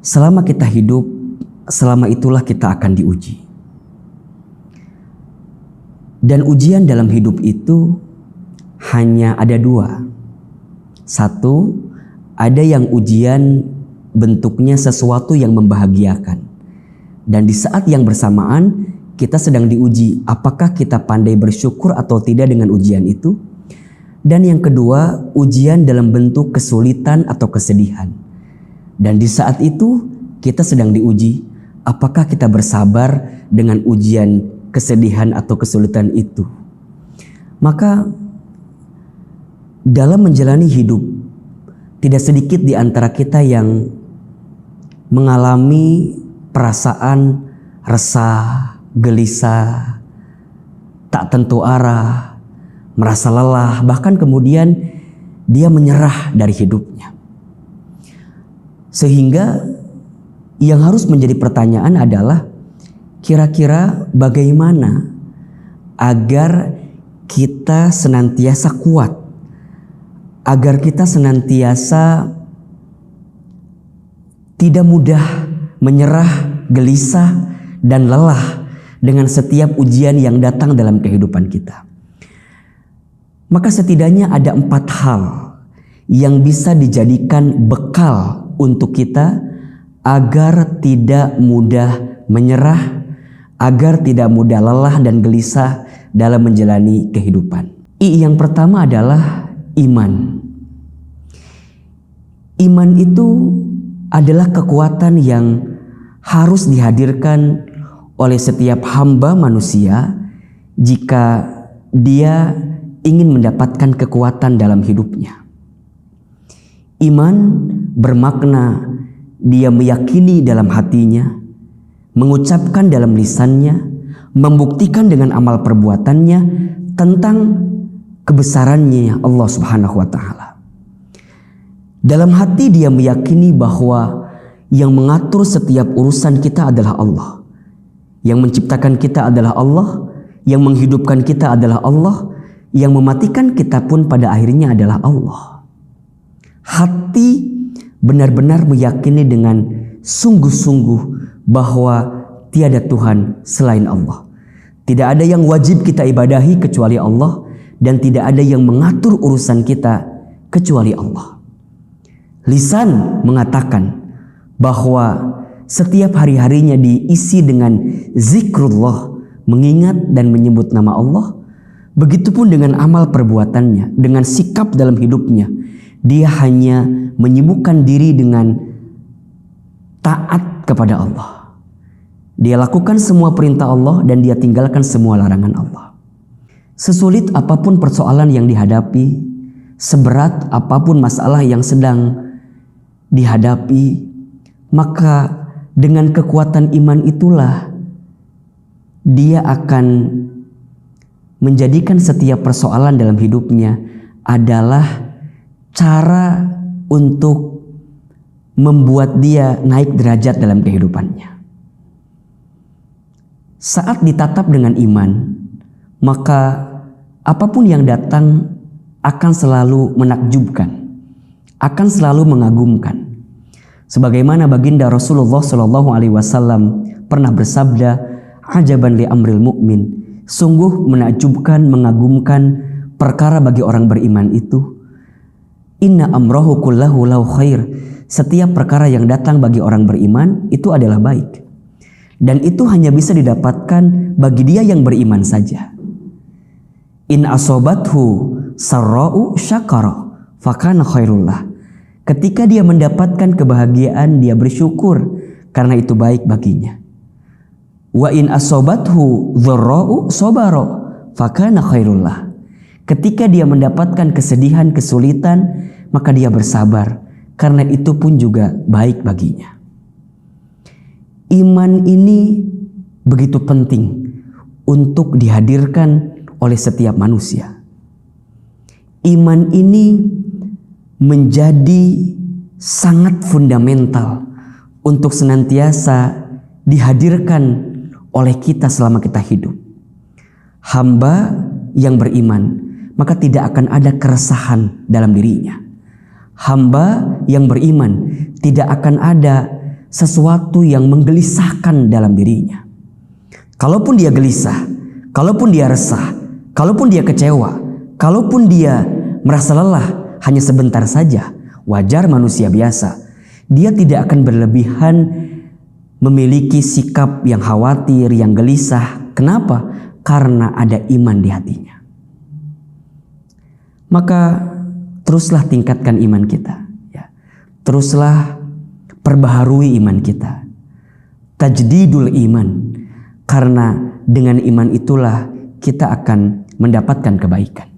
Selama kita hidup, selama itulah kita akan diuji. Dan ujian dalam hidup itu hanya ada dua. Satu, ada yang ujian bentuknya sesuatu yang membahagiakan. Dan di saat yang bersamaan kita sedang diuji, apakah kita pandai bersyukur atau tidak dengan ujian itu. Dan yang kedua, ujian dalam bentuk kesulitan atau kesedihan. Dan di saat itu kita sedang diuji, apakah kita bersabar dengan ujian kesedihan atau kesulitan itu. Maka dalam menjalani hidup, tidak sedikit di antara kita yang mengalami perasaan resah, gelisah, tak tentu arah, merasa lelah, bahkan kemudian dia menyerah dari hidupnya. Sehingga yang harus menjadi pertanyaan adalah kira-kira bagaimana agar kita senantiasa kuat, agar kita senantiasa tidak mudah menyerah, gelisah, dan lelah dengan setiap ujian yang datang dalam kehidupan kita. Maka setidaknya ada 4 hal yang bisa dijadikan bekal untuk kita agar tidak mudah menyerah, agar tidak mudah lelah dan gelisah dalam menjalani kehidupan. Yang pertama adalah iman. Iman itu adalah kekuatan yang harus dihadirkan oleh setiap hamba manusia jika dia ingin mendapatkan kekuatan dalam hidupnya. Iman bermakna dia meyakini dalam hatinya, mengucapkan dalam lisannya, membuktikan dengan amal perbuatannya tentang kebesarannya Allah Subhanahu wa Ta'ala. Dalam hati dia meyakini bahwa yang mengatur setiap urusan kita adalah Allah. Yang menciptakan kita adalah Allah, yang menghidupkan kita adalah Allah, yang mematikan kita pun pada akhirnya adalah Allah. Hati benar-benar meyakini dengan sungguh-sungguh bahwa tiada Tuhan selain Allah. Tidak ada yang wajib kita ibadahi kecuali Allah, dan tidak ada yang mengatur urusan kita kecuali Allah. Lisan mengatakan bahwa setiap hari-harinya diisi dengan zikrullah, mengingat dan menyebut nama Allah. Begitupun dengan amal perbuatannya, dengan sikap dalam hidupnya. Dia hanya menyibukkan diri dengan taat kepada Allah. Dia lakukan semua perintah Allah dan dia tinggalkan semua larangan Allah. Sesulit apapun persoalan yang dihadapi, seberat apapun masalah yang sedang dihadapi, maka dengan kekuatan iman itulah dia akan menjadikan setiap persoalan dalam hidupnya adalah cara untuk membuat dia naik derajat dalam kehidupannya. Saat ditatap dengan iman, maka apapun yang datang akan selalu menakjubkan, akan selalu mengagumkan. Sebagaimana baginda Rasulullah SAW pernah bersabda, "Ajaban li amril mu'min." Sungguh menakjubkan, mengagumkan perkara bagi orang beriman itu. Inna amrahu kullahu lahu khair. Setiap perkara yang datang bagi orang beriman itu adalah baik. Dan itu hanya bisa didapatkan bagi dia yang beriman saja. In asobathu sarra'u syakara fakana khairullah. Ketika dia mendapatkan kebahagiaan, dia bersyukur karena itu baik baginya. Wa in asobathu dharra'u sabara fakana khairullah. Ketika dia mendapatkan kesedihan, kesulitan, maka dia bersabar karena itu pun juga baik baginya. Iman ini begitu penting untuk dihadirkan oleh setiap manusia. Iman ini menjadi sangat fundamental untuk senantiasa dihadirkan oleh kita selama kita hidup. Hamba yang beriman, maka tidak akan ada keresahan dalam dirinya. Hamba yang beriman, tidak akan ada sesuatu yang menggelisahkan dalam dirinya. Kalaupun dia gelisah, kalaupun dia resah, kalaupun dia kecewa, kalaupun dia merasa lelah hanya sebentar saja, wajar manusia biasa. Dia tidak akan berlebihan memiliki sikap yang khawatir, yang gelisah. Kenapa? Karena ada iman di hatinya. Maka teruslah tingkatkan iman kita, ya. Teruslah perbaharui iman kita. Tajdidul iman. Karena dengan iman itulah kita akan mendapatkan kebaikan.